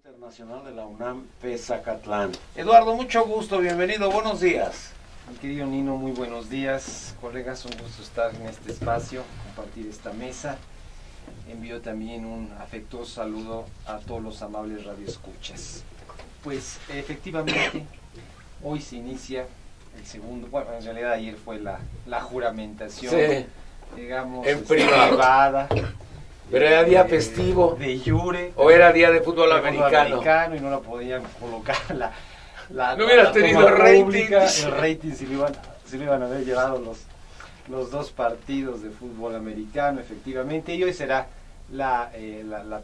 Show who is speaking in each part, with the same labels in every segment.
Speaker 1: Internacional de la UNAM Zacatlán. Eduardo, mucho gusto, bienvenido, buenos días.
Speaker 2: Mi querido Nino, muy buenos días, colegas, un gusto estar en este espacio, compartir esta mesa. Envío también un afectuoso saludo a todos los amables radioescuchas. Pues efectivamente, hoy se inicia el segundo, bueno, en realidad ayer fue la juramentación,
Speaker 1: Sí,
Speaker 2: digamos,
Speaker 1: en privada. Pero era día festivo.
Speaker 2: De jure.
Speaker 1: ¿O era día de fútbol
Speaker 2: de
Speaker 1: americano?
Speaker 2: Y no la podían colocar
Speaker 1: No hubieras tenido rating.
Speaker 2: El rating si lo iban a haber llevado los dos partidos de fútbol americano, efectivamente. Y hoy será la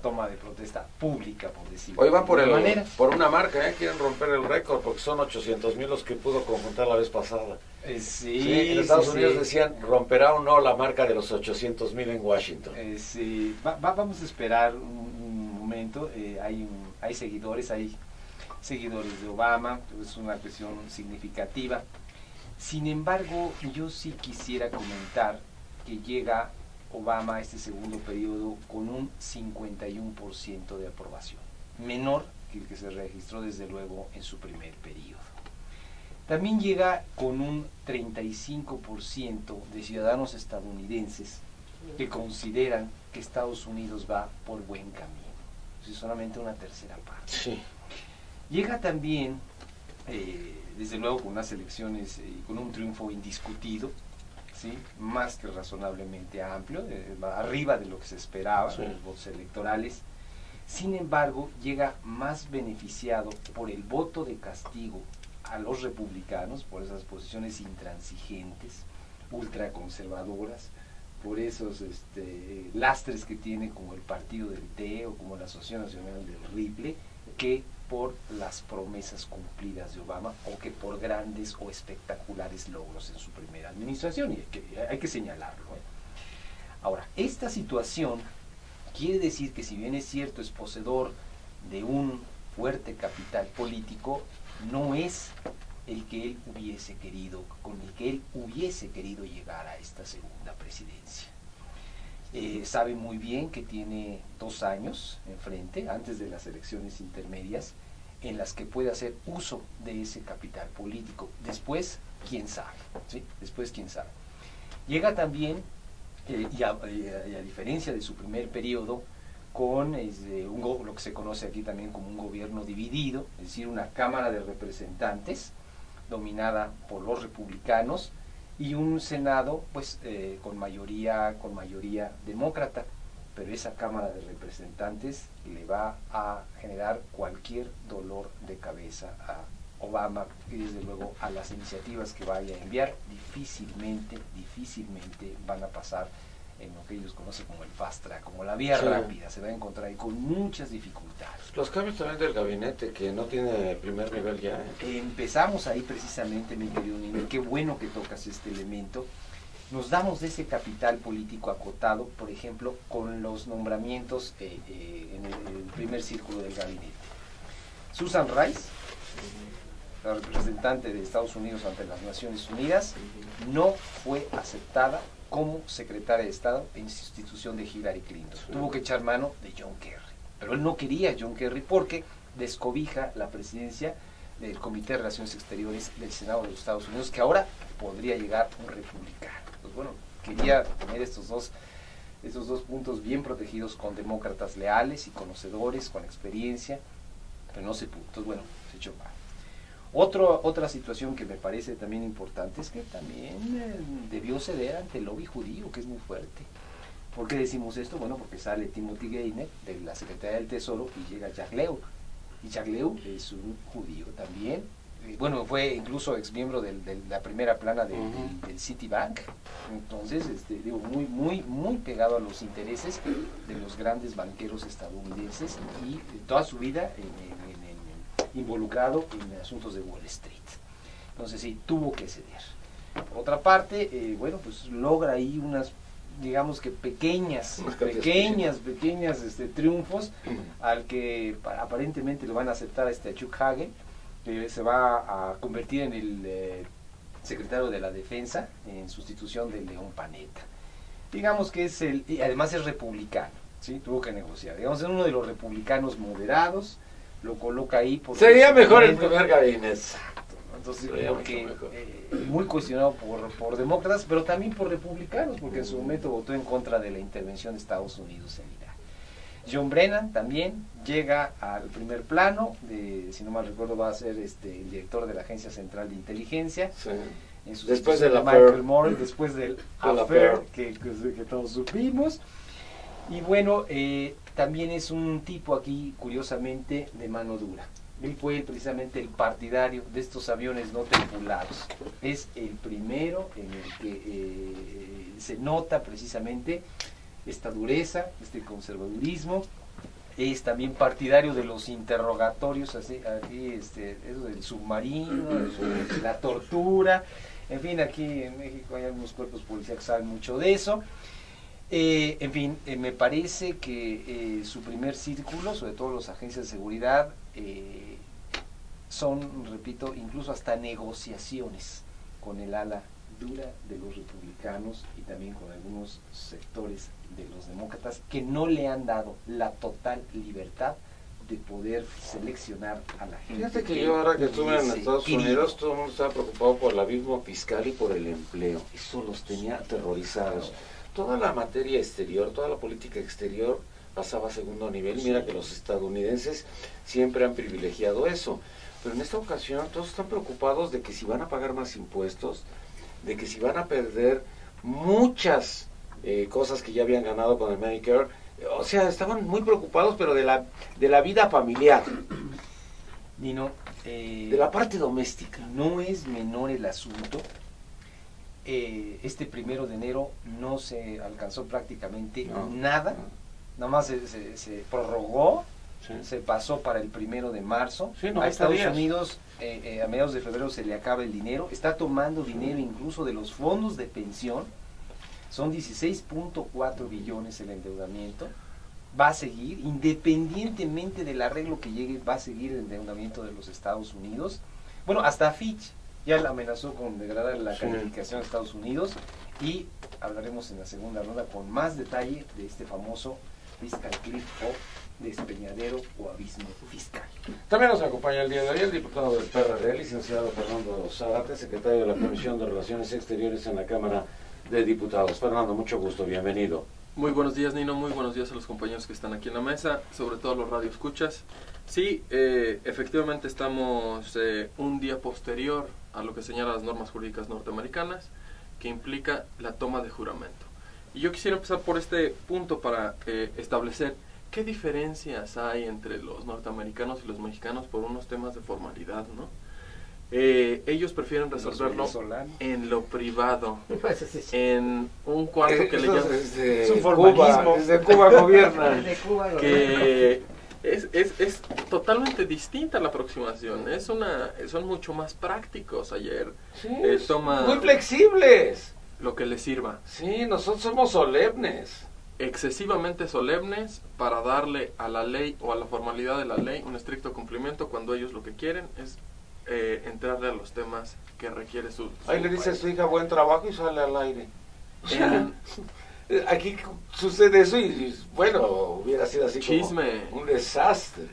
Speaker 2: toma de protesta pública, por decirlo.
Speaker 1: Hoy van por,
Speaker 2: de alguna manera.
Speaker 1: por una marca, quieren romper el récord porque son 800,000 los que pudo conjuntar la vez pasada.
Speaker 2: Sí,
Speaker 1: en Estados Unidos decían, romperá o no la marca de los 800,000 en Washington.
Speaker 2: Sí, vamos a esperar un momento. Hay seguidores de Obama, es una cuestión significativa. Sin embargo, yo sí quisiera comentar que llega Obama a este segundo periodo con un 51% de aprobación, menor que el que se registró desde luego en su primer periodo. También llega con un 35% de ciudadanos estadounidenses que consideran que Estados Unidos va por buen camino, es solamente una tercera parte.
Speaker 1: Sí.
Speaker 2: Llega también, desde luego, con unas elecciones y con un triunfo indiscutido, ¿sí? Más que razonablemente amplio, arriba de lo que se esperaba, sí, en los votos electorales. Sin embargo, llega más beneficiado por el voto de castigo a los republicanos, por esas posiciones intransigentes, ultraconservadoras, por esos lastres que tiene como el partido del Té o como la Asociación Nacional del Rifle, que por las promesas cumplidas de Obama o que por grandes o espectaculares logros en su primera administración, y hay que señalarlo. Ahora, esta situación quiere decir que si bien es cierto, es poseedor de un fuerte capital político, no es el que él hubiese querido, con el que él hubiese querido llegar a esta segunda presidencia. Sabe muy bien que tiene 2 años enfrente, antes de las elecciones intermedias, en las que puede hacer uso de ese capital político. Después, quién sabe, ¿sí? Después, quién sabe. Llega también, y a diferencia de su primer periodo, con lo que se conoce aquí también como un gobierno dividido, es decir, una Cámara de Representantes dominada por los republicanos y un Senado pues con mayoría demócrata, pero esa Cámara de Representantes le va a generar cualquier dolor de cabeza a Obama y desde luego a las iniciativas que vaya a enviar difícilmente van a pasar en lo que ellos conocen como el fast track, como la vía rápida. Se va a encontrar ahí con muchas dificultades.
Speaker 1: Los cambios también del gabinete, que no tiene primer nivel ya.
Speaker 2: Empezamos ahí precisamente, mi querido Nino, qué bueno que tocas este elemento. Nos damos de ese capital político acotado, por ejemplo, con los nombramientos en el primer círculo del gabinete. Susan Rice, la representante de Estados Unidos ante las Naciones Unidas, no fue aceptada como secretaria de Estado en sustitución de Hillary Clinton. Tuvo que echar mano de John Kerry, pero él no quería a John Kerry porque descobija la presidencia del Comité de Relaciones Exteriores del Senado de los Estados Unidos, que ahora podría llegar un republicano. Pues bueno, quería tener estos dos puntos bien protegidos con demócratas leales y conocedores, con experiencia, pero no se pudo. Entonces, bueno, se echó mano. Otra situación que me parece también importante es que también debió ceder ante el lobby judío, que es muy fuerte. ¿Por qué decimos esto? Bueno, porque sale Timothy Geithner de la Secretaría del Tesoro y llega Jack Lew. Y Jack Lew es un judío también. Bueno, fue incluso ex miembro de la primera plana del Citibank. Entonces, muy pegado a los intereses de los grandes banqueros estadounidenses y toda su vida involucrado en asuntos de Wall Street. Entonces sí, tuvo que ceder. Por otra parte, bueno, pues logra ahí unas, digamos que pequeños triunfos al que aparentemente lo van a aceptar a Chuck Hagel, que se va a convertir en el secretario de la Defensa en sustitución de León Panetta. Digamos que y además es republicano, ¿sí? Tuvo que negociar. Digamos, es uno de los republicanos moderados, lo coloca ahí. Porque
Speaker 1: sería mejor el primer gabinete.
Speaker 2: Exacto, ¿no? Entonces
Speaker 1: Sería
Speaker 2: creo que
Speaker 1: mucho mejor.
Speaker 2: muy cuestionado por demócratas, pero también por republicanos, porque en su momento votó en contra de la intervención de Estados Unidos en Irak. John Brennan también llega al primer plano, si no mal recuerdo va a ser el director de la Agencia Central de Inteligencia.
Speaker 1: Sí.
Speaker 2: Después de
Speaker 1: Michael
Speaker 2: Moore, después del affair que todos supimos. Y bueno, también es un tipo aquí, curiosamente, de mano dura. Él fue precisamente el partidario de estos aviones no tripulados. Es el primero en el que se nota precisamente esta dureza, este conservadurismo. Es también partidario de los interrogatorios, eso del submarino, la tortura. En fin, aquí en México hay algunos cuerpos policiales que saben mucho de eso. En fin, me parece que su primer círculo, sobre todo las agencias de seguridad, son, repito, incluso hasta negociaciones con el ala dura de los republicanos y también con algunos sectores de los demócratas que no le han dado la total libertad de poder seleccionar a la gente.
Speaker 1: Fíjate que yo ahora que estuve en Estados Unidos, todo el mundo estaba preocupado por el abismo fiscal y por el empleo. Eso los tenía aterrorizados. Toda la materia exterior, toda la política exterior pasaba a segundo nivel. Mira que los estadounidenses siempre han privilegiado eso. Pero en esta ocasión todos están preocupados de que si van a pagar más impuestos, de que si van a perder muchas cosas que ya habían ganado con el Medicare. O sea, estaban muy preocupados, pero de la vida familiar.
Speaker 2: Nino,
Speaker 1: de la parte doméstica.
Speaker 2: No es menor el asunto. Este 1 de enero no se alcanzó prácticamente nada. Nada más se prorrogó. Sí. Se pasó para el 1 de marzo. Sí, a Estados Unidos a mediados de febrero se le acaba el dinero. Está tomando dinero incluso de los fondos de pensión. Son 16.4 billones el endeudamiento. Va a seguir, independientemente del arreglo que llegue, va a seguir el endeudamiento de los Estados Unidos. Bueno, hasta Fitch ya la amenazó con degradar la calificación de Estados Unidos. Y hablaremos en la segunda ronda con más detalle de este famoso fiscal cliff o despeñadero o abismo fiscal.
Speaker 1: También nos acompaña el día de hoy el diputado del PRD, licenciado Fernando Zárate, secretario de la Comisión de Relaciones Exteriores en la Cámara de Diputados. Fernando, mucho gusto, bienvenido.
Speaker 3: Muy buenos días, Nino, muy buenos días a los compañeros que están aquí en la mesa, sobre todo a los radioescuchas. Sí, efectivamente estamos un día posterior a lo que señalan las normas jurídicas norteamericanas, que implica la toma de juramento. Y yo quisiera empezar por este punto para establecer qué diferencias hay entre los norteamericanos y los mexicanos por unos temas de formalidad, ¿no? Ellos prefieren resolverlo en lo privado, en un cuarto que le llaman...
Speaker 1: Es un formalismo. Desde Cuba gobierna.
Speaker 3: Que es totalmente distinta la aproximación. Son mucho más prácticos. Ayer toma
Speaker 1: muy flexibles.
Speaker 3: Lo que les sirva.
Speaker 1: Sí, nosotros somos solemnes.
Speaker 3: Excesivamente solemnes para darle a la ley o a la formalidad de la ley un estricto cumplimiento, cuando ellos lo que quieren es entrarle a los temas que requiere su
Speaker 1: ahí le dice
Speaker 3: país.
Speaker 1: A su hija buen trabajo y sale al aire. Aquí sucede eso y bueno, hubiera sido así
Speaker 3: chisme,
Speaker 1: como un desastre.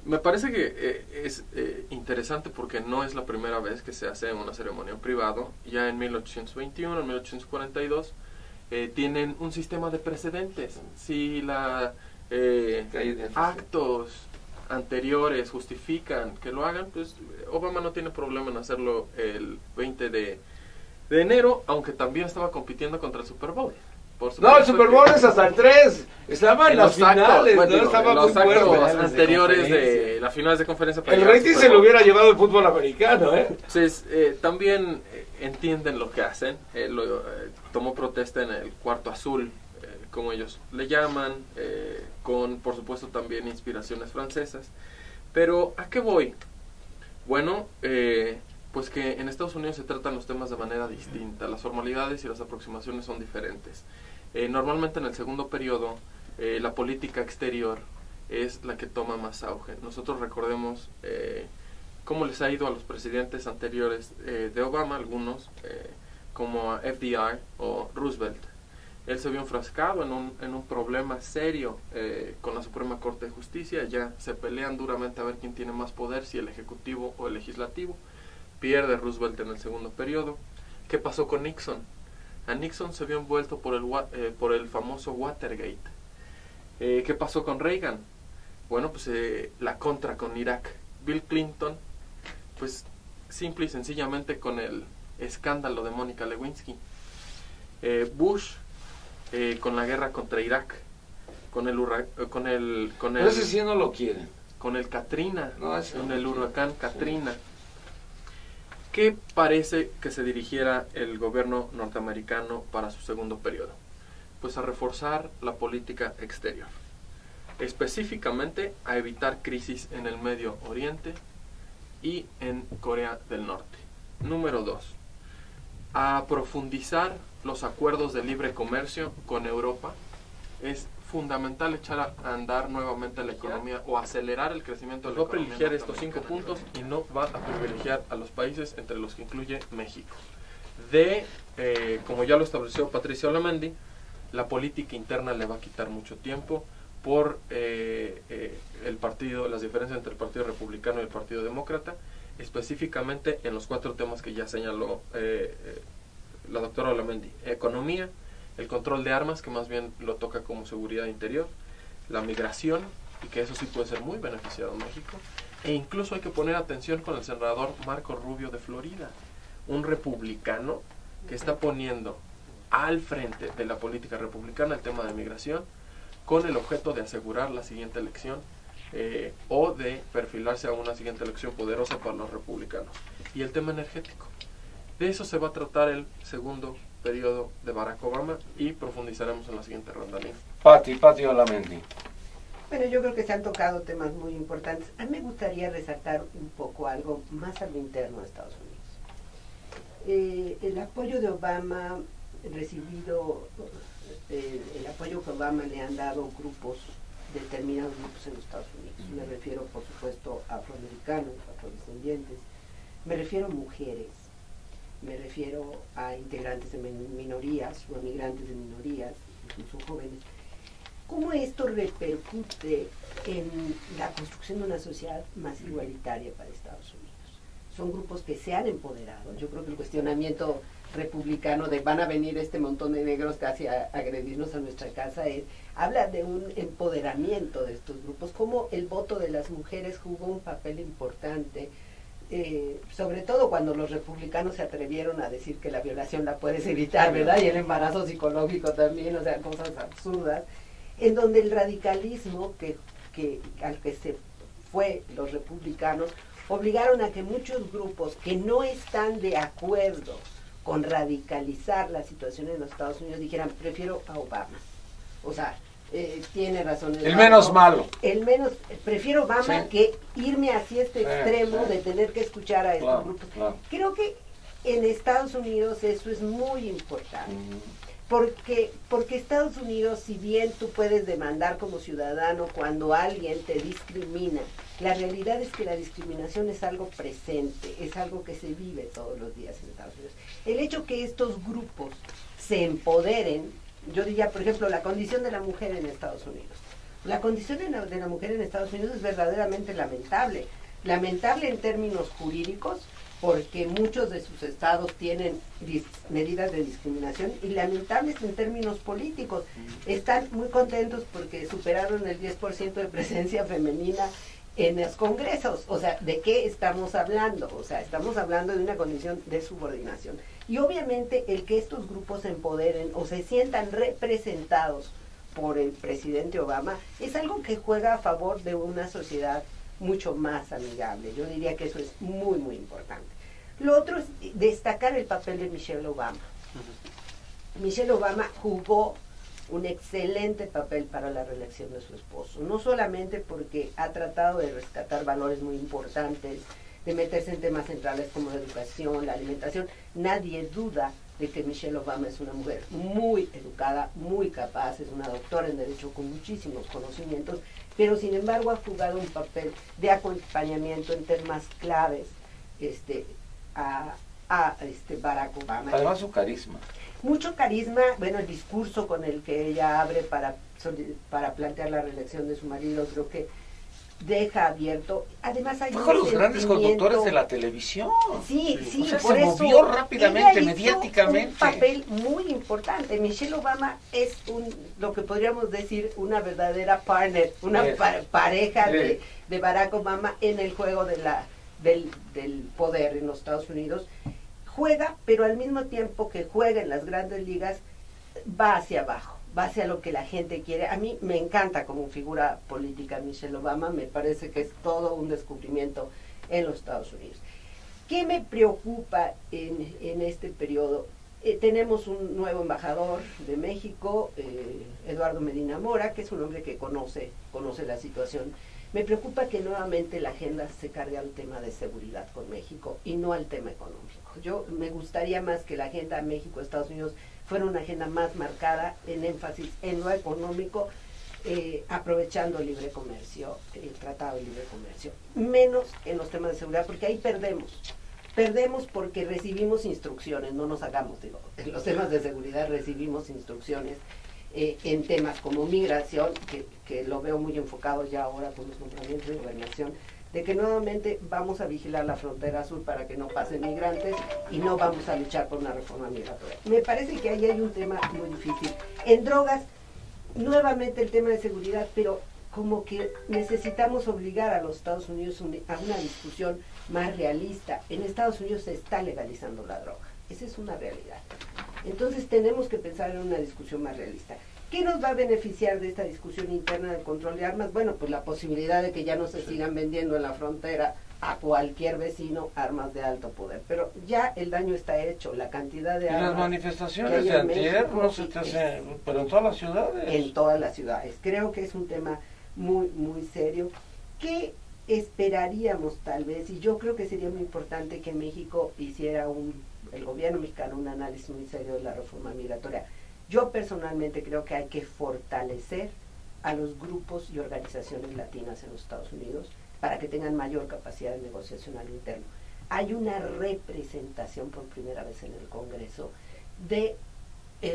Speaker 3: Me parece que es interesante porque no es la primera vez que se hace una ceremonia en privado. Ya en 1821, en 1842 tienen un sistema de precedentes. Si actos anteriores justifican que lo hagan, pues Obama no tiene problema en hacerlo el 20 de enero, aunque también estaba compitiendo contra el Super Bowl.
Speaker 1: No, el Super Bowl es hasta el 3. Estaba en las finales,
Speaker 3: bueno,
Speaker 1: no estaba
Speaker 3: los
Speaker 1: muy fuerte.
Speaker 3: actos anteriores de las finales de conferencia.
Speaker 1: El rating se lo hubiera llevado el fútbol americano,
Speaker 3: Entonces, también entienden lo que hacen. Tomó protesta en el cuarto azul, como ellos le llaman, con por supuesto también inspiraciones francesas. Pero ¿a qué voy? Bueno, pues que en Estados Unidos se tratan los temas de manera distinta, las formalidades y las aproximaciones son diferentes. Normalmente en el segundo periodo la política exterior es la que toma más auge. Nosotros recordemos cómo les ha ido a los presidentes anteriores de Obama, algunos como a FDR o Roosevelt, Él se vio enfrascado en un problema serio con la Suprema Corte de Justicia. Ya se pelean duramente a ver quién tiene más poder, si el Ejecutivo o el Legislativo. Pierde Roosevelt en el segundo periodo. ¿Qué pasó con Nixon? A Nixon se vio envuelto por el famoso Watergate. ¿Qué pasó con Reagan? Bueno, pues la contra con Irak. Bill Clinton, pues simple y sencillamente con el escándalo de Mónica Lewinsky. Bush, con la guerra contra Irak,
Speaker 1: Pero ese sí no lo quieren.
Speaker 3: Con el Katrina,
Speaker 1: con
Speaker 3: el huracán Katrina. Sí. ¿Qué parece que se dirigiera el gobierno norteamericano para su segundo periodo? Pues a reforzar la política exterior, específicamente a evitar crisis en el Medio Oriente y en Corea del Norte. Número 2, a profundizar los acuerdos de libre comercio con Europa. Es fundamental echar a andar nuevamente la economía o acelerar el crecimiento de la economía. Va a privilegiar estos 5 puntos y no va a privilegiar a los países, entre los que incluye México. Como ya lo estableció Patricia Olamendi, la política interna le va a quitar mucho tiempo por las diferencias entre el Partido Republicano y el Partido Demócrata, específicamente en los 4 temas que ya señaló la doctora Olamendi: economía, el control de armas, que más bien lo toca como seguridad interior, la migración, y que eso sí puede ser muy beneficiado en México, e incluso hay que poner atención con el senador Marco Rubio de Florida, un republicano que está poniendo al frente de la política republicana el tema de migración, con el objeto de asegurar la siguiente elección o de perfilarse a una siguiente elección poderosa para los republicanos. Y el tema energético. De eso se va a tratar el segundo periodo de Barack Obama y profundizaremos en la siguiente ronda.
Speaker 1: Pati Olamendi.
Speaker 4: Bueno, yo creo que se han tocado temas muy importantes. A mí me gustaría resaltar un poco algo más a lo interno de Estados Unidos. El apoyo de Obama recibido, el apoyo que Obama le han dado determinados grupos en los Estados Unidos. Me refiero, por supuesto, a afroamericanos, afrodescendientes, me refiero a mujeres, me refiero a integrantes de minorías o a migrantes de minorías, incluso jóvenes. ¿Cómo esto repercute en la construcción de una sociedad más igualitaria para Estados Unidos? Son grupos que se han empoderado. Yo creo que el cuestionamiento republicano de van a venir este montón de negros casi a agredirnos a nuestra casa habla de un empoderamiento de estos grupos, cómo el voto de las mujeres jugó un papel importante, sobre todo cuando los republicanos se atrevieron a decir que la violación la puedes evitar, ¿verdad? Y el embarazo psicológico también, o sea, cosas absurdas, en donde el radicalismo al que se fue los republicanos obligaron a que muchos grupos que no están de acuerdo con radicalizar la situación en los Estados Unidos dijeran, prefiero a Obama. O sea, tiene razón.
Speaker 1: El menos malo.
Speaker 4: Prefiero Obama, sí, que irme hacia este extremo de tener que escuchar a estos grupos. Claro. Creo que en Estados Unidos eso es muy importante. Porque Estados Unidos, si bien tú puedes demandar como ciudadano cuando alguien te discrimina, la realidad es que la discriminación es algo presente, es algo que se vive todos los días en Estados Unidos. El hecho que estos grupos se empoderen, yo diría, por ejemplo, la condición de la mujer en Estados Unidos. La condición de la mujer en Estados Unidos es verdaderamente lamentable. Lamentable en términos jurídicos, porque muchos de sus estados tienen medidas de discriminación, y lamentables en términos políticos. Están muy contentos porque superaron el 10% de presencia femenina en los congresos. O sea, ¿de qué estamos hablando? O sea, estamos hablando de una condición de subordinación. Y obviamente el que estos grupos se empoderen o se sientan representados por el presidente Obama es algo que juega a favor de una sociedad mucho más amigable. Yo diría que eso es muy, muy importante. Lo otro es destacar el papel de Michelle Obama. Michelle Obama jugó un excelente papel para la reelección de su esposo, no solamente porque ha tratado de rescatar valores muy importantes, de meterse en temas centrales como la educación, la alimentación. Nadie duda de que Michelle Obama es una mujer muy educada, muy capaz, es una doctora en Derecho con muchísimos conocimientos, pero sin embargo ha jugado un papel de acompañamiento en temas claves a Barack Obama.
Speaker 1: Además su carisma.
Speaker 4: mucho carisma, bueno, el discurso con el que ella abre para plantear la reelección de su marido, creo que deja abierto. Además hay
Speaker 1: fue los grandes conductores de la televisión.
Speaker 4: Sí,
Speaker 1: o sea, por se eso movió rápidamente, mediáticamente.
Speaker 4: Un papel muy importante. Michelle Obama es lo que podríamos decir una verdadera partner, una pareja de Barack Obama en el juego del poder en los Estados Unidos. Juega, pero al mismo tiempo que juega en las grandes ligas, va hacia abajo, va hacia lo que la gente quiere. A mí me encanta como figura política Michelle Obama, me parece que es todo un descubrimiento en los Estados Unidos. ¿Qué me preocupa en este periodo? Tenemos un nuevo embajador de México, Eduardo Medina Mora, que es un hombre que conoce la situación. Me preocupa que nuevamente la agenda se cargue al tema de seguridad con México y no al tema económico. Yo me gustaría más que la agenda México-Estados Unidos fuera una agenda más marcada en énfasis en lo económico, aprovechando el libre comercio, el tratado de libre comercio, menos en los temas de seguridad, porque ahí perdemos porque recibimos instrucciones, no nos hagamos, digo, en los temas de seguridad recibimos instrucciones en temas como migración, que lo veo muy enfocado ya ahora con los nombramientos de gobernación, de que nuevamente vamos a vigilar la frontera sur para que no pasen migrantes y no vamos a luchar por una reforma migratoria. Me parece que ahí hay un tema muy difícil. En drogas, nuevamente el tema de seguridad, pero como que necesitamos obligar a los Estados Unidos a una discusión más realista. En Estados Unidos se está legalizando la droga, esa es una realidad. Entonces tenemos que pensar en una discusión más realista. ¿Qué nos va a beneficiar de esta discusión interna del control de armas? Bueno, pues la posibilidad de que ya no se sigan vendiendo en la frontera a cualquier vecino armas de alto poder. Pero ya el daño está hecho, la cantidad de armas...
Speaker 1: ¿Y las manifestaciones de antier no se te hacen, pero en todas las ciudades?
Speaker 4: En todas las ciudades. Creo que es un tema muy, muy serio. ¿Qué esperaríamos tal vez? Y yo creo que sería muy importante que México hiciera el gobierno mexicano un análisis muy serio de la reforma migratoria. Yo personalmente creo que hay que fortalecer a los grupos y organizaciones latinas en los Estados Unidos para que tengan mayor capacidad de negociación a lo interno. Hay una representación por primera vez en el Congreso de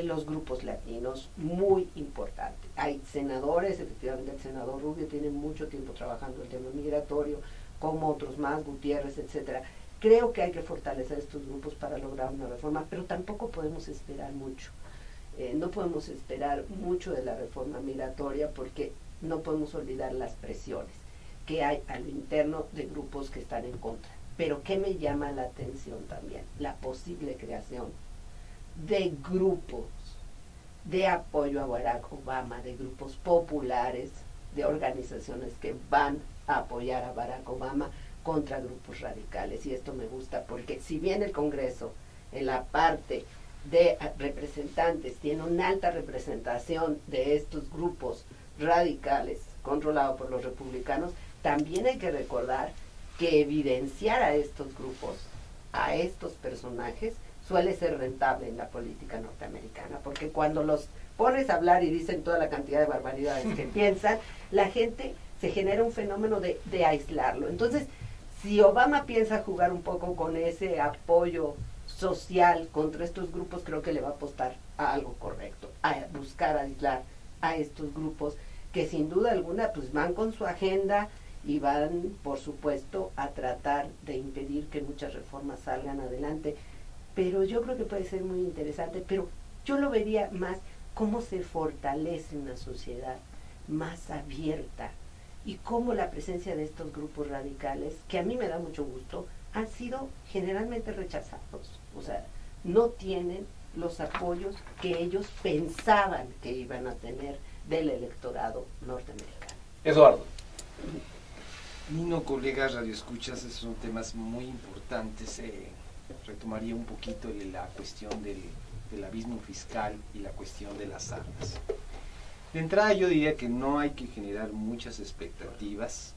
Speaker 4: los grupos latinos muy importante. Hay senadores, efectivamente el senador Rubio tiene mucho tiempo trabajando el tema migratorio, como otros más, Gutiérrez, etcétera. Creo que hay que fortalecer estos grupos para lograr una reforma, pero tampoco podemos esperar mucho. No podemos esperar mucho de la reforma migratoria porque no podemos olvidar las presiones que hay a lo interno de grupos que están en contra. Pero ¿qué me llama la atención también? La posible creación de grupos de apoyo a Barack Obama, de grupos populares, de organizaciones que van a apoyar a Barack Obama contra grupos radicales. Y esto me gusta porque si bien el Congreso en la parte de representantes tiene una alta representación de estos grupos radicales controlados por los republicanos, también hay que recordar que evidenciar a estos grupos, a estos personajes, suele ser rentable en la política norteamericana, porque cuando los pones a hablar y dicen toda la cantidad de barbaridades que piensan, la gente se genera un fenómeno de aislarlo. Entonces, si Obama piensa jugar un poco con ese apoyo social contra estos grupos, creo que le va a apostar a algo correcto, a buscar aislar a estos grupos que sin duda alguna pues van con su agenda y van por supuesto a tratar de impedir que muchas reformas salgan adelante, pero yo creo que puede ser muy interesante, pero yo lo vería más cómo se fortalece una sociedad más abierta y cómo la presencia de estos grupos radicales, que a mí me da mucho gusto, han sido generalmente rechazados. O sea, no tienen los apoyos que ellos pensaban que iban a tener del electorado norteamericano.
Speaker 1: Eduardo.
Speaker 2: Nino, colegas, radioescuchas, esos son temas muy importantes. Retomaría un poquito la cuestión del abismo fiscal y la cuestión de las armas. De entrada yo diría que no hay que generar muchas expectativas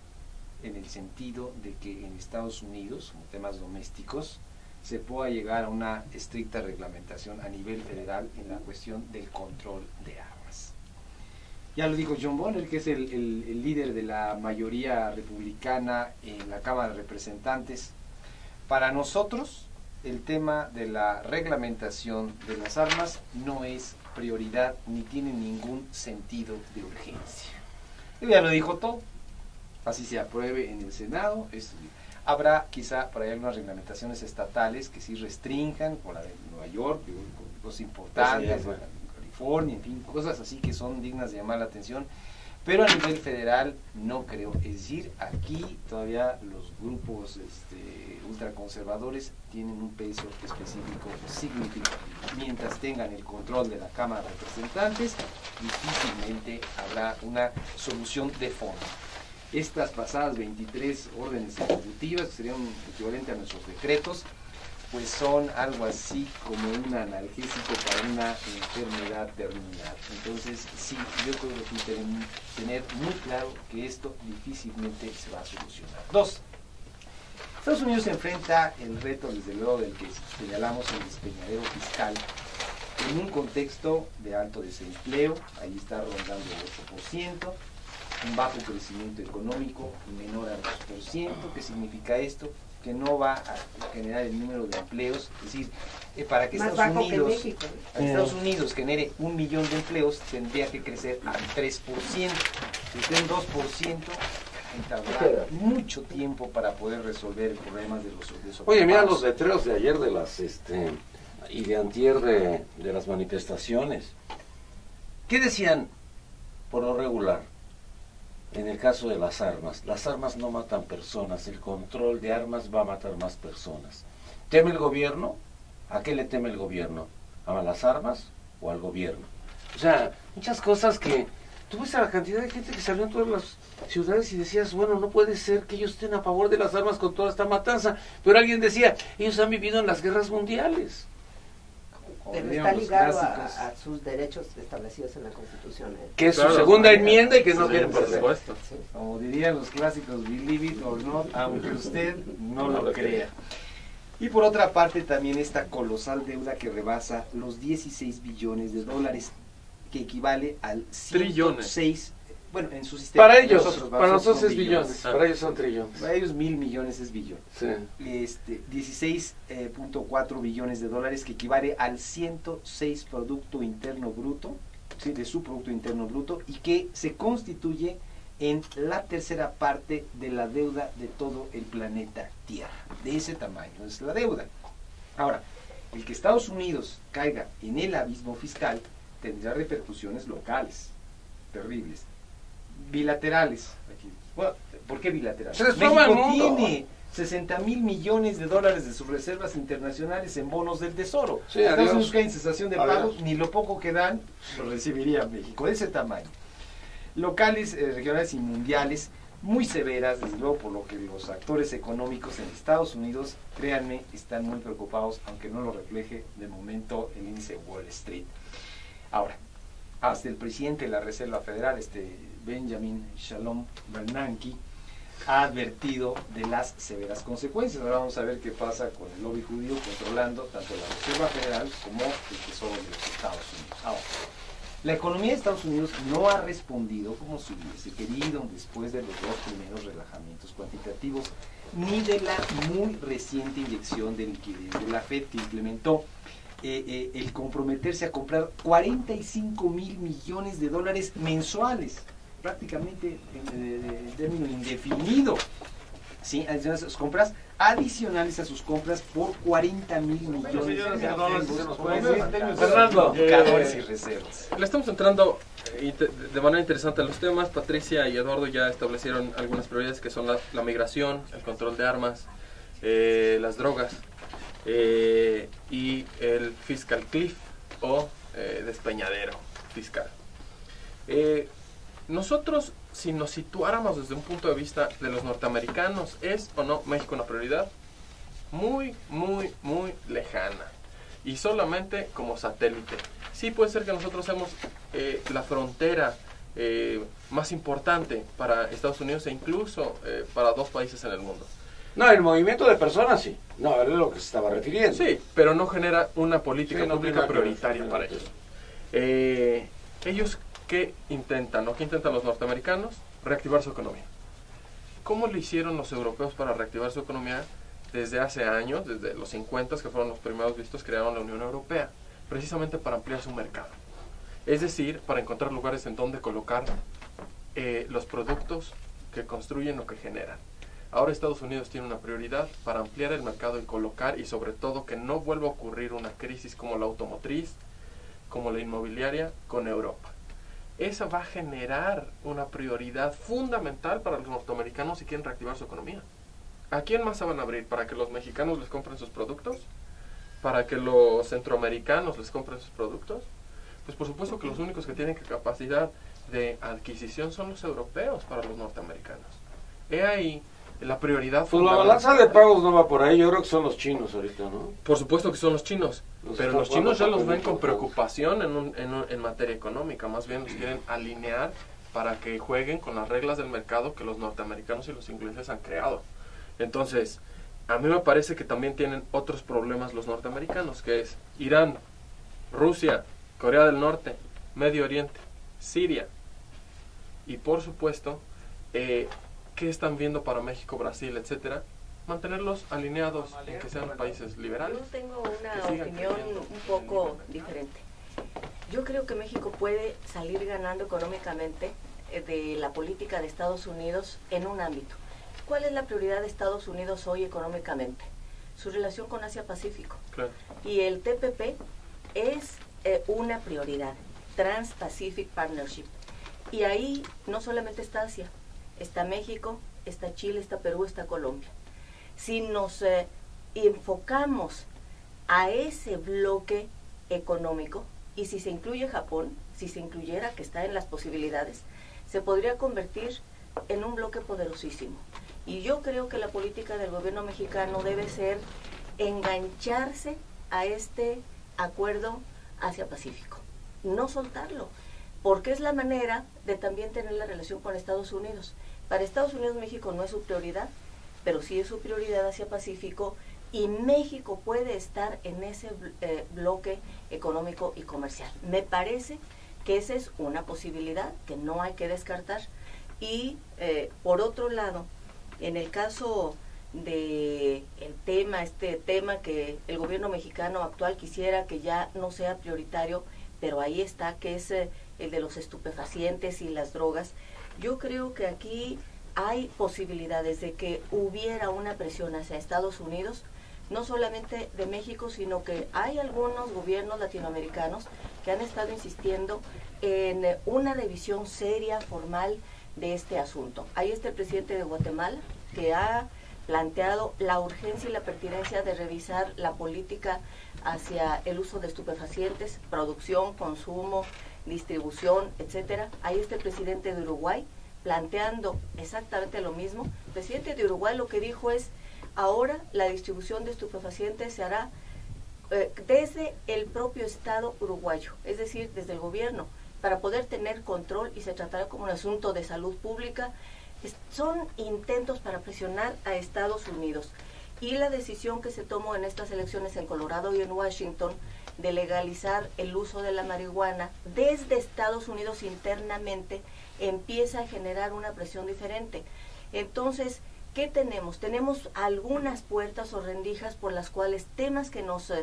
Speaker 2: en el sentido de que en Estados Unidos, como temas domésticos, se pueda llegar a una estricta reglamentación a nivel federal en la cuestión del control de armas. Ya lo dijo John Bonner, que es el líder de la mayoría republicana en la Cámara de Representantes. Para nosotros el tema de la reglamentación de las armas no es prioridad ni tiene ningún sentido de urgencia. Él ya lo dijo todo. Así se apruebe en el Senado. Habrá quizá por ahí algunas reglamentaciones estatales que sí restrinjan, como la de Nueva York, cosas importantes, sí, California, en fin, cosas así que son dignas de llamar la atención. Pero a nivel federal no creo. Es decir, aquí todavía los grupos ultraconservadores tienen un peso específico significativo. Mientras tengan el control de la Cámara de Representantes, difícilmente habrá una solución de fondo. Estas pasadas 23 órdenes ejecutivas, que serían equivalentes a nuestros decretos, pues son algo así como un analgésico para una enfermedad terminal. Entonces, sí, yo creo que tenemos que tener muy claro que esto difícilmente se va a solucionar. 2. Estados Unidos se enfrenta el reto, desde luego, del que señalamos el despeñadero fiscal, en un contexto de alto desempleo. Ahí está rondando el 8%, un bajo crecimiento económico menor al 2%. ¿Qué significa esto? Que no va a generar el número de empleos. Es decir, para que Estados Unidos genere 1 millón de empleos, tendría que crecer al 3%. Si está en 2%, tardará mucho tiempo para poder resolver el problema de los desocupados.
Speaker 1: Oye, mira los letreros de ayer de las y de antier de las manifestaciones. ¿Qué decían por lo regular? En el caso de las armas no matan personas, el control de armas va a matar más personas. ¿Teme el gobierno? ¿A qué le teme el gobierno? ¿A las armas o al gobierno? O sea, muchas cosas que... Tú ves a la cantidad de gente que salió en todas las ciudades y decías, bueno, no puede ser que ellos estén a favor de las armas con toda esta matanza. Pero alguien decía, ellos han vivido en las guerras mundiales.
Speaker 4: Pero está ligado a sus derechos establecidos en la Constitución.
Speaker 1: Que es su segunda enmienda y que no quieren perder.
Speaker 2: Sí. Como dirían los clásicos, believe it or not, aunque usted no lo crea. Y por otra parte también esta colosal deuda que rebasa los 16 billones de dólares, que equivale al 106... Bueno, en su sistema.
Speaker 1: Para ellos, para nosotros es billones, para ellos son trillones.
Speaker 2: Para ellos 1.000 millones es billón.
Speaker 1: Sí.
Speaker 2: 16.4 billones de dólares, que equivale al 106 Producto Interno Bruto, ¿sí?, de su Producto Interno Bruto, y que se constituye en la tercera parte de la deuda de todo el planeta Tierra. De ese tamaño es la deuda. Ahora, el que Estados Unidos caiga en el abismo fiscal tendrá repercusiones locales terribles. Bilaterales. Bueno, ¿por qué bilaterales? México tiene 60.000 millones de dólares de sus reservas internacionales en bonos del Tesoro.
Speaker 1: Sí,
Speaker 2: Estados Unidos cae en cesación de pagos, ni lo poco que dan lo recibiría México, de ese tamaño. Locales, regionales y mundiales muy severas, desde luego, por lo que los actores económicos en Estados Unidos, créanme, están muy preocupados, aunque no lo refleje de momento el índice Wall Street. Ahora, hasta el presidente de la Reserva Federal, Benjamin Shalom Bernanke, ha advertido de las severas consecuencias. Ahora vamos a ver qué pasa con el lobby judío controlando tanto la Reserva Federal como el Tesoro de los Estados Unidos. Ahora, la economía de Estados Unidos no ha respondido como se hubiese querido después de los 2 primeros relajamientos cuantitativos, ni de la muy reciente inyección de liquidez de la Fed, que implementó el comprometerse a comprar 45.000 millones de dólares mensuales, prácticamente en término indefinido, ¿sí?, adicionales a sus compras, adicionales a sus compras por 40.000 millones de dólares y reservas.
Speaker 3: Le estamos entrando de manera interesante a los temas. Patricia y Eduardo ya establecieron algunas prioridades, que son la migración, el control de armas, las drogas, y el fiscal cliff o despeñadero fiscal. Nosotros, si nos situáramos desde un punto de vista de los norteamericanos, ¿es o no México una prioridad? Muy, muy, muy lejana, y solamente como satélite. Sí, puede ser que nosotros seamos la frontera más importante para Estados Unidos, e incluso para 2 países en el mundo.
Speaker 1: No, el movimiento de personas sí. No, es lo que se estaba refiriendo.
Speaker 3: Sí, pero no genera una política pública prioritaria para ellos. Ellos, ¿qué intentan? ¿O qué intentan los norteamericanos? Reactivar su economía. ¿Cómo lo hicieron los europeos para reactivar su economía? desde hace años, desde los 50, que fueron los primeros vistos, crearon la Unión Europea, precisamente para ampliar su mercado. Es decir, para encontrar lugares en donde colocar los productos que construyen o que generan. Ahora Estados Unidos tiene una prioridad para ampliar el mercado y colocar, y sobre todo que no vuelva a ocurrir una crisis como la automotriz, como la inmobiliaria, con Europa. Esa va a generar una prioridad fundamental para los norteamericanos si quieren reactivar su economía. ¿A quién más se van a abrir? ¿Para que los mexicanos les compren sus productos? ¿Para que los centroamericanos les compren sus productos? Pues por supuesto que los únicos que tienen capacidad de adquisición son los europeos para los norteamericanos. He ahí la prioridad
Speaker 1: pues la balanza de pagos no va por ahí, yo creo que son los chinos ahorita, ¿no?
Speaker 3: Por supuesto que son los chinos, pero los chinos ya los ven con preocupación en materia económica, más bien los quieren alinear para que jueguen con las reglas del mercado que los norteamericanos y los ingleses han creado. Entonces, a mí me parece que también tienen otros problemas los norteamericanos, que es Irán, Rusia, Corea del Norte, Medio Oriente, Siria, y por supuesto, ¿qué están viendo para México, Brasil, etcétera? Mantenerlos alineados en que sean países liberales.
Speaker 5: Yo tengo una opinión un poco diferente. Yo creo que México puede salir ganando económicamente de la política de Estados Unidos en un ámbito. ¿Cuál es la prioridad de Estados Unidos hoy económicamente? Su relación con Asia-Pacífico.
Speaker 3: Claro.
Speaker 5: Y el TPP es una prioridad, Trans-Pacific Partnership. Y ahí no solamente está Asia, está México, está Chile, está Perú, está Colombia. Si nos enfocamos a ese bloque económico, y si se incluye Japón, si se incluyera, que está en las posibilidades, se podría convertir en un bloque poderosísimo. Y yo creo que la política del gobierno mexicano debe ser engancharse a este acuerdo Asia-Pacífico, no soltarlo, porque es la manera de también tener la relación con Estados Unidos. Para Estados Unidos México no es su prioridad, pero sí es su prioridad Asia-Pacífico, y México puede estar en ese bloque económico y comercial. Me parece que esa es una posibilidad que no hay que descartar. Y por otro lado, en el caso de este tema que el gobierno mexicano actual quisiera que ya no sea prioritario, pero ahí está, que es el de los estupefacientes y las drogas. Yo creo que aquí hay posibilidades de que hubiera una presión hacia Estados Unidos, no solamente de México, sino que hay algunos gobiernos latinoamericanos que han estado insistiendo en una revisión seria, formal, de este asunto. Ahí está el presidente de Guatemala, que ha planteado la urgencia y la pertinencia de revisar la política hacia el uso de estupefacientes, producción, consumo, distribución, etcétera. Ahí está el presidente de Uruguay, planteando exactamente lo mismo. El presidente de Uruguay lo que dijo es: ahora la distribución de estupefacientes se hará desde el propio Estado uruguayo, es decir, desde el gobierno, para poder tener control, y se tratará como un asunto de salud pública. Son intentos para presionar a Estados Unidos. Y la decisión que se tomó en estas elecciones en Colorado y en Washington de legalizar el uso de la marihuana desde Estados Unidos internamente empieza a generar una presión diferente. Entonces, ¿qué tenemos? Tenemos algunas puertas o rendijas por las cuales temas que nos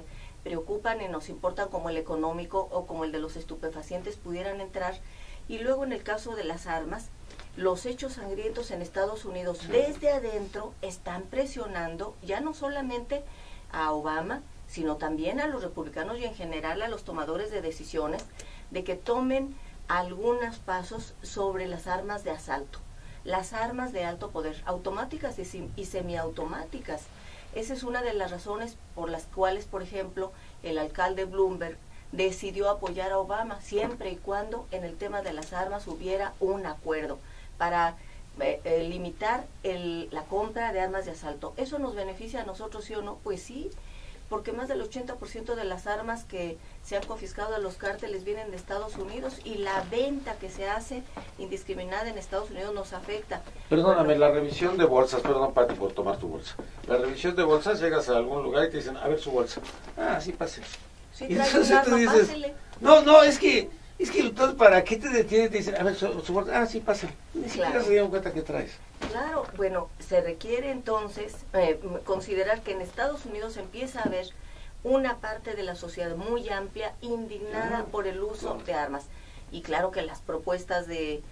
Speaker 5: preocupan y nos importan, como el económico o como el de los estupefacientes, pudieran entrar. Y luego, en el caso de las armas, los hechos sangrientos en Estados Unidos desde adentro están presionando ya no solamente a Obama, sino también a los republicanos y en general a los tomadores de decisiones, de que tomen algunos pasos sobre las armas de asalto, las armas de alto poder, automáticas y semiautomáticas. Esa es una de las razones por las cuales, por ejemplo, el alcalde Bloomberg decidió apoyar a Obama, siempre y cuando en el tema de las armas hubiera un acuerdo para limitar la compra de armas de asalto. ¿Eso nos beneficia a nosotros, sí o no? Pues sí, porque más del 80% de las armas que se han confiscado a los cárteles vienen de Estados Unidos, y la venta que se hace indiscriminada en Estados Unidos nos afecta.
Speaker 1: Perdóname, la revisión de bolsas, perdón, Pati, por tomar tu bolsa. La revisión de bolsas, llegas a algún lugar y te dicen, a ver su bolsa. Ah, sí, pase.
Speaker 5: Sí,
Speaker 1: y
Speaker 5: entonces
Speaker 1: tú dices, no, es que Es que entonces, ¿para qué te detienes? Te dicen, a ver, sí, pasa. Ni siquiera se dieron cuenta que traes.
Speaker 5: Claro, bueno, se requiere entonces considerar que en Estados Unidos empieza a haber una parte de la sociedad muy amplia indignada por el uso de armas. Y claro que las propuestas de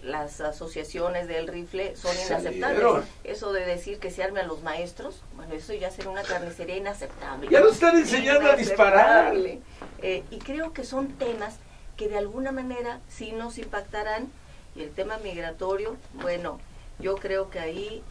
Speaker 5: las asociaciones del rifle son inaceptables. Eso de decir que se arme a los maestros, bueno, eso ya será una carnicería inaceptable.
Speaker 1: Ya nos están enseñando a disparar.
Speaker 5: Y creo que son temas que de alguna manera sí nos impactarán. Y el tema migratorio, bueno, yo creo que ahí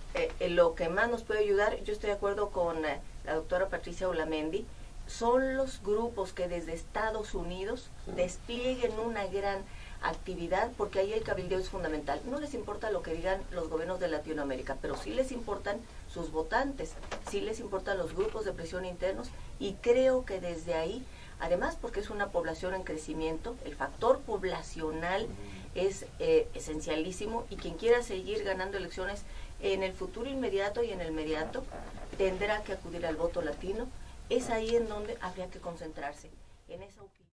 Speaker 5: lo que más nos puede ayudar, yo estoy de acuerdo con la doctora Patricia Olamendi, son los grupos que desde Estados Unidos desplieguen una gran actividad, porque ahí el cabildeo es fundamental. No les importa lo que digan los gobiernos de Latinoamérica, pero sí les importan sus votantes, sí les importan los grupos de presión internos, y creo que desde ahí, además porque es una población en crecimiento, el factor poblacional es esencialísimo, y quien quiera seguir ganando elecciones en el futuro inmediato y en el mediato tendrá que acudir al voto latino. Es ahí en donde habría que concentrarse, en esa opinión.